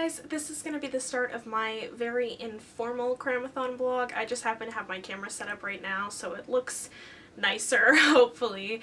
guys, this is going to be the start of my very informal cramathon vlog. I just happen to have my camera set up right now so it looks nicer, hopefully.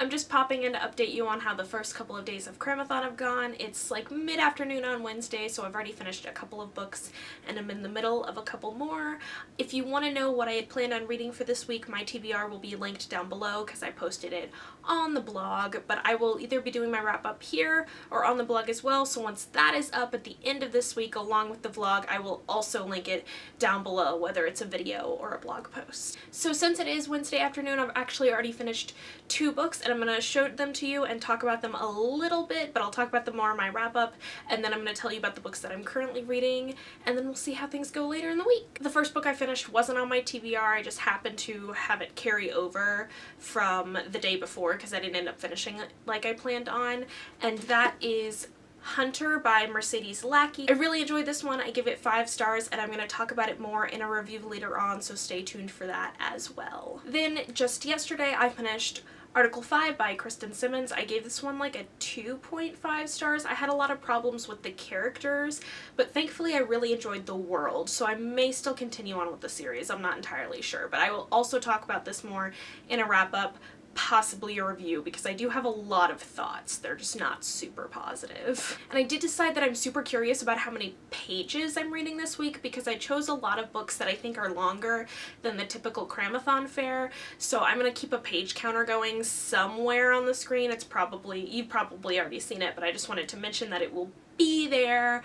I'm just popping in to update you on how the first couple of days of cramathon have gone. It's like mid-afternoon on Wednesday, so I've already finished a couple of books and I'm in the middle of a couple more. If you want to know what I had planned on reading for this week, my TBR will be linked down below because I posted it on the blog, but I will either be doing my wrap-up here or on the blog as well, so once that is up at the end of this week along with the vlog, I will also link it down below, whether it's a video or a blog post. So since it is Wednesday afternoon, I've actually already finished 2 books, and I'm going to show them to you and talk about them a little bit, but I'll talk about them more in my wrap-up, and then I'm going to tell you about the books that I'm currently reading, and then we'll see how things go later in the week. The first book I finished wasn't on my TBR, I just happened to have it carry over from the day before because I didn't end up finishing it like I planned on, and that is Hunter by Mercedes Lackey. I really enjoyed this one. I give it 5 stars, and I'm going to talk about it more in a review later on, so stay tuned for that as well. Then just yesterday I finished Article 5 by Kristen Simmons. I gave this one like a 2.5 stars. I had a lot of problems with the characters, but thankfully I really enjoyed the world, so I may still continue on with the series. I'm not entirely sure, but I will also talk about this more in a wrap-up, possibly a review, because I do have a lot of thoughts. They're just not super positive. And I did decide that I'm super curious about how many pages I'm reading this week because I chose a lot of books that I think are longer than the typical cramathon fare, so I'm gonna keep a page counter going somewhere on the screen. It's probably, you've probably already seen it, but I just wanted to mention that it will be there,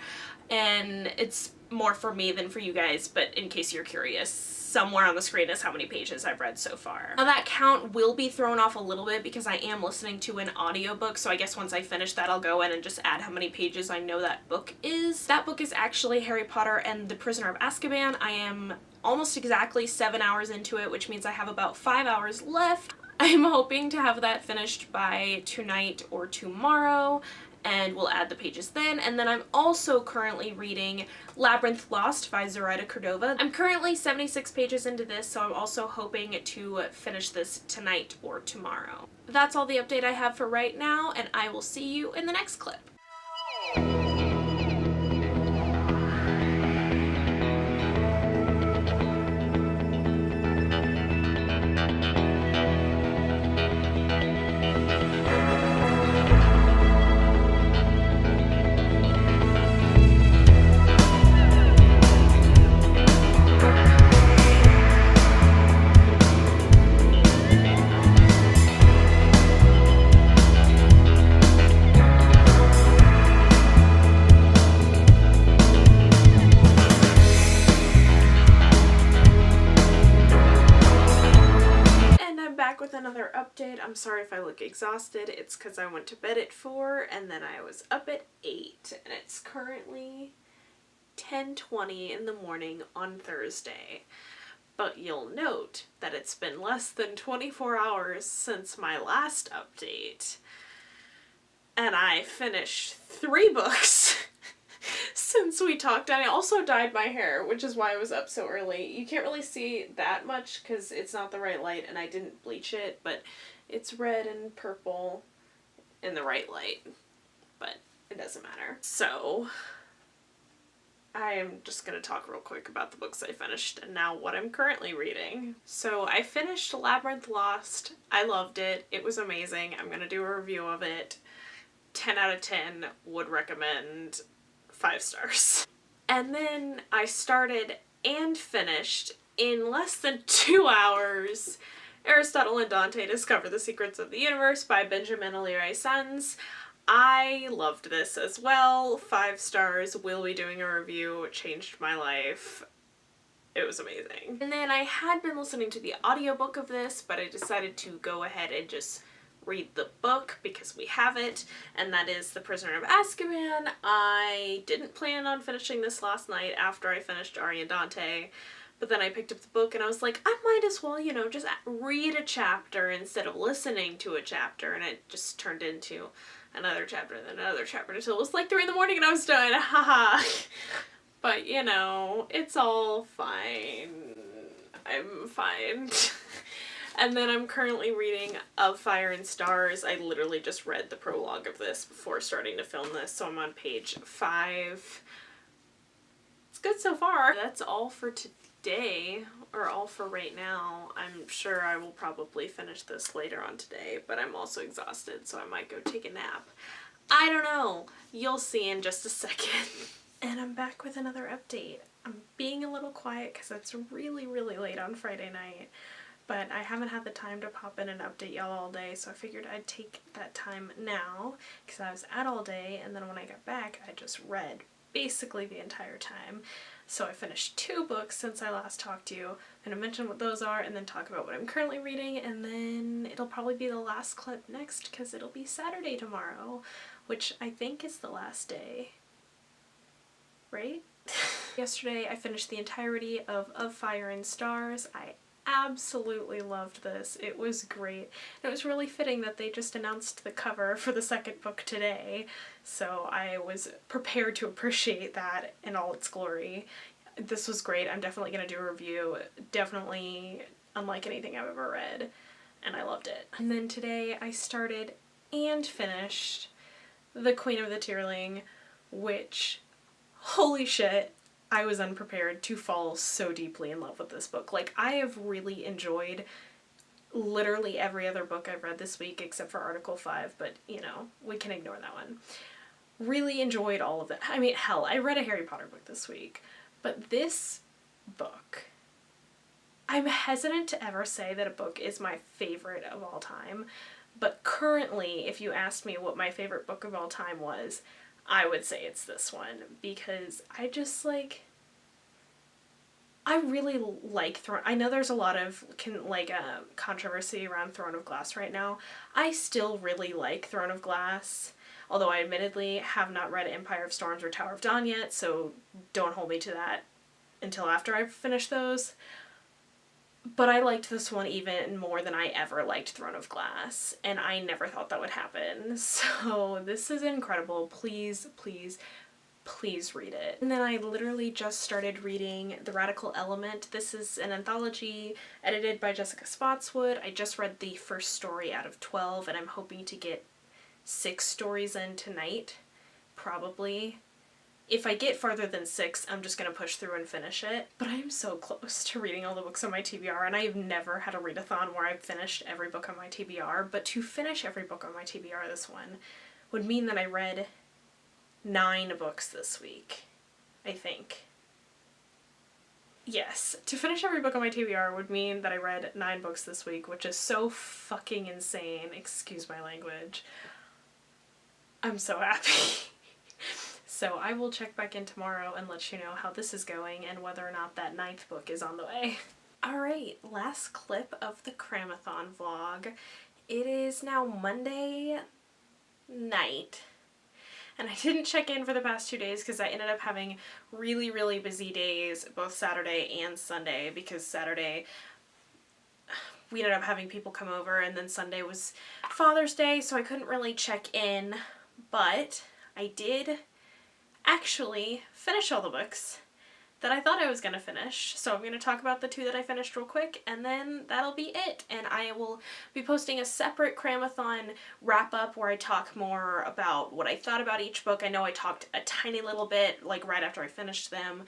and it's more for me than for you guys, but in case you're curious, somewhere on the screen is how many pages I've read so far. Now that count will be thrown off a little bit because I am listening to an audiobook, so I guess once I finish that I'll go in and just add how many pages I know that book is. That book is actually Harry Potter and the Prisoner of Azkaban. I am almost exactly 7 hours into it, which means I have about 5 hours left. I'm hoping to have that finished by tonight or tomorrow, and we'll add the pages then. And then I'm also currently reading Labyrinth Lost by Zoraida Cordova. I'm currently 76 pages into this, so I'm also hoping to finish this tonight or tomorrow. That's all the update I have for right now, and I will see you in the next clip. With another update. I'm sorry if I look exhausted. It's because I went to bed at 4 and then I was up at 8, and it's currently 10:20 in the morning on Thursday. But you'll note that it's been less than 24 hours since my last update, and I finished 3 books since we talked. And I also dyed my hair, which is why I was up so early. You can't really see that much because it's not the right light and I didn't bleach it, but it's red and purple in the right light, but it doesn't matter. So I am just going to talk real quick about the books I finished and now what I'm currently reading. So I finished Labyrinth Lost. I loved it. It was amazing. I'm going to do a review of it. 10 out of 10, would recommend, 5 stars. And then I started and finished in less than 2 hours Aristotle and Dante Discover the Secrets of the Universe by Benjamin Alire Sons. I loved this as well. 5 stars. Will be doing a review. It changed my life. It was amazing. And then I had been listening to the audiobook of this, but I decided to go ahead and just read the book because we have it, and that is The Prisoner of Azkaban. I didn't plan on finishing this last night after I finished Ari and Dante, but then I picked up the book and I was like, I might as well, you know, just read a chapter instead of listening to a chapter, and it just turned into another chapter and then another chapter until it was like 3 in the morning and I was done. Haha. But you know, it's all fine. I'm fine. And then I'm currently reading Of Fire and Stars. I literally just read the prologue of this before starting to film this, so I'm on page 5. good so far. That's all for today, or all for right now. I'm sure I will probably finish this later on today, but I'm also exhausted, so I might go take a nap. I don't know. You'll see in just a second. And I'm back with another update. I'm being a little quiet because it's really, really late on Friday night, but I haven't had the time to pop in and update y'all all day, so I figured I'd take that time now because I was out all day, and then when I got back, I just read basically the entire time. So I finished 2 books since I last talked to you. I'm going to mention what those are and then talk about what I'm currently reading, and then it'll probably be the last clip next because it'll be Saturday tomorrow, which I think is the last day. Right? Yesterday I finished the entirety of Fire and Stars. I absolutely loved this. It was great. And it was really fitting that they just announced the cover for the second book today, so I was prepared to appreciate that in all its glory. This was great. I'm definitely going to do a review. Definitely unlike anything I've ever read, and I loved it. And then today I started and finished The Queen of the Tearling, which, holy shit, I was unprepared to fall so deeply in love with this book. Like, I have really enjoyed literally every other book I've read this week except for Article 5, but, you know, we can ignore that one. Really enjoyed all of it. I mean, hell, I read a Harry Potter book this week, but this book, I'm hesitant to ever say that a book is my favorite of all time, but currently, if you asked me what my favorite book of all time was, I would say it's this one, because I just, like, I really like I know there's a lot of, controversy around Throne of Glass right now. I still really like Throne of Glass, although I admittedly have not read Empire of Storms or Tower of Dawn yet, so don't hold me to that until after I've finished those. But I liked this one even more than I ever liked Throne of Glass, and I never thought that would happen. So this is incredible. Please, please, please read it. And then I literally just started reading The Radical Element. This is an anthology edited by Jessica Spotswood. I just read the first story out of 12, and I'm hoping to get 6 stories in tonight, probably. If I get farther than 6, I'm just going to push through and finish it. But I am so close to reading all the books on my TBR, and I've never had a readathon where I've finished every book on my TBR, but to finish every book on my TBR this one would mean that I read 9 books this week, I think. Yes, to finish every book on my TBR would mean that I read 9 books this week, which is so fucking insane. Excuse my language. I'm so happy. So I will check back in tomorrow and let you know how this is going and whether or not that 9th book is on the way. Alright, last clip of the cramathon vlog. It is now Monday night, and I didn't check in for the past 2 days because I ended up having really, really busy days both Saturday and Sunday, because Saturday we ended up having people come over, and then Sunday was Father's Day, so I couldn't really check in, but I did actually finish all the books that I thought I was going to finish. So I'm going to talk about the 2 that I finished real quick, and then that'll be it. And I will be posting a separate cramathon wrap-up where I talk more about what I thought about each book. I know I talked a tiny little bit, like, right after I finished them,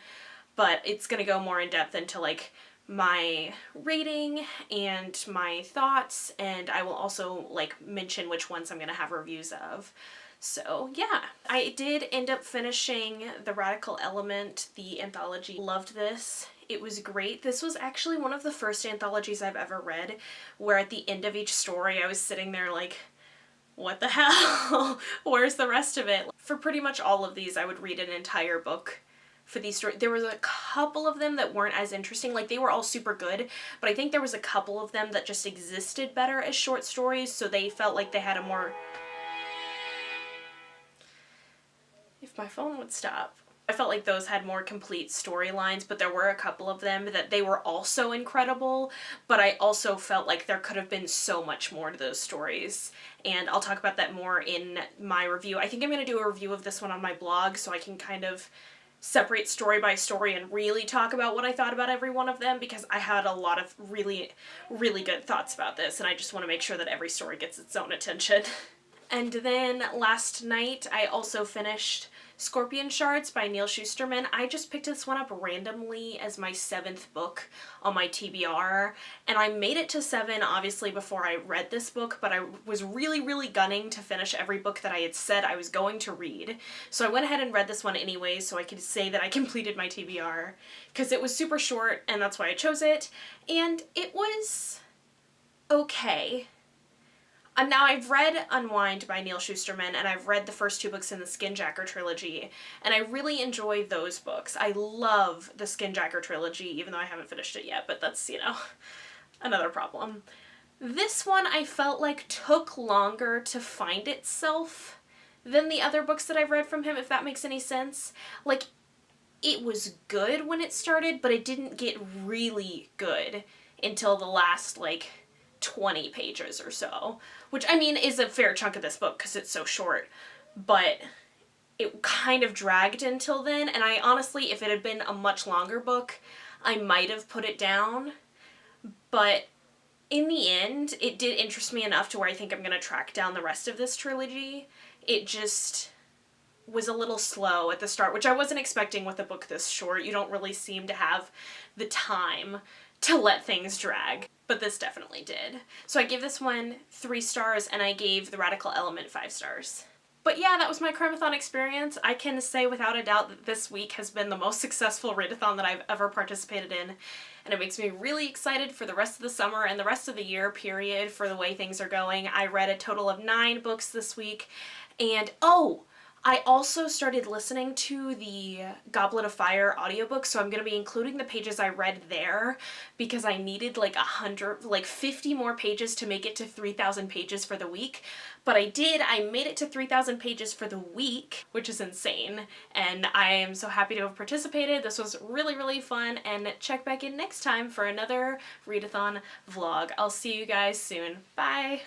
but it's going to go more in depth into, like, my rating and my thoughts, and I will also, like, mention which ones I'm going to have reviews of. So yeah, I did end up finishing The Radical Element, the anthology. Loved this. It was great. This was actually one of the first anthologies I've ever read where at the end of each story I was sitting there like, what the hell? Where's the rest of it? For pretty much all of these, I would read an entire book for these stories. There was a couple of them that weren't as interesting. Like, they were all super good, but I think there was a couple of them that just existed better as short stories, so they felt like they had a more... If my phone would stop. I felt like those had more complete storylines, but there were a couple of them that they were also incredible, but I also felt like there could have been so much more to those stories, and I'll talk about that more in my review. I think I'm going to do a review of this one on my blog so I can kind of separate story by story and really talk about what I thought about every one of them, because I had a lot of really, really good thoughts about this, and I just want to make sure that every story gets its own attention. And then last night I also finished Scorpion Shards by Neil Shusterman. I just picked this one up randomly as my 7th book on my TBR, and I made it to 7 obviously before I read this book, but I was really gunning to finish every book that I had said I was going to read. So I went ahead and read this one anyway so I could say that I completed my TBR, because it was super short and that's why I chose it, and it was okay. Now, I've read Unwind by Neil Shusterman, and I've read the first 2 books in the Skinjacker trilogy, and I really enjoy those books. I love the Skinjacker trilogy, even though I haven't finished it yet, but that's, you know, another problem. This one I felt like took longer to find itself than the other books that I've read from him, if that makes any sense. Like, it was good when it started, but it didn't get really good until the last, like, 20 pages or so, which I mean is a fair chunk of this book because it's so short, but it kind of dragged until then, and I honestly, if it had been a much longer book, I might have put it down, but in the end, it did interest me enough to where I think I'm going to track down the rest of this trilogy. It just was a little slow at the start, which I wasn't expecting with a book this short. You don't really seem to have the time to let things drag, but this definitely did. So I gave this one 3 stars, and I gave The Radical Element 5 stars. But yeah, that was my cramathon experience. I can say without a doubt that this week has been the most successful readathon that I've ever participated in, and it makes me really excited for the rest of the summer and the rest of the year, period, for the way things are going. I read a total of 9 books this week, and oh! I also started listening to the Goblet of Fire audiobook, so I'm going to be including the pages I read there because I needed like 50 more pages to make it to 3,000 pages for the week. But I did. I made it to 3,000 pages for the week, which is insane, and I am so happy to have participated. This was really fun, and check back in next time for another readathon vlog. I'll see you guys soon. Bye!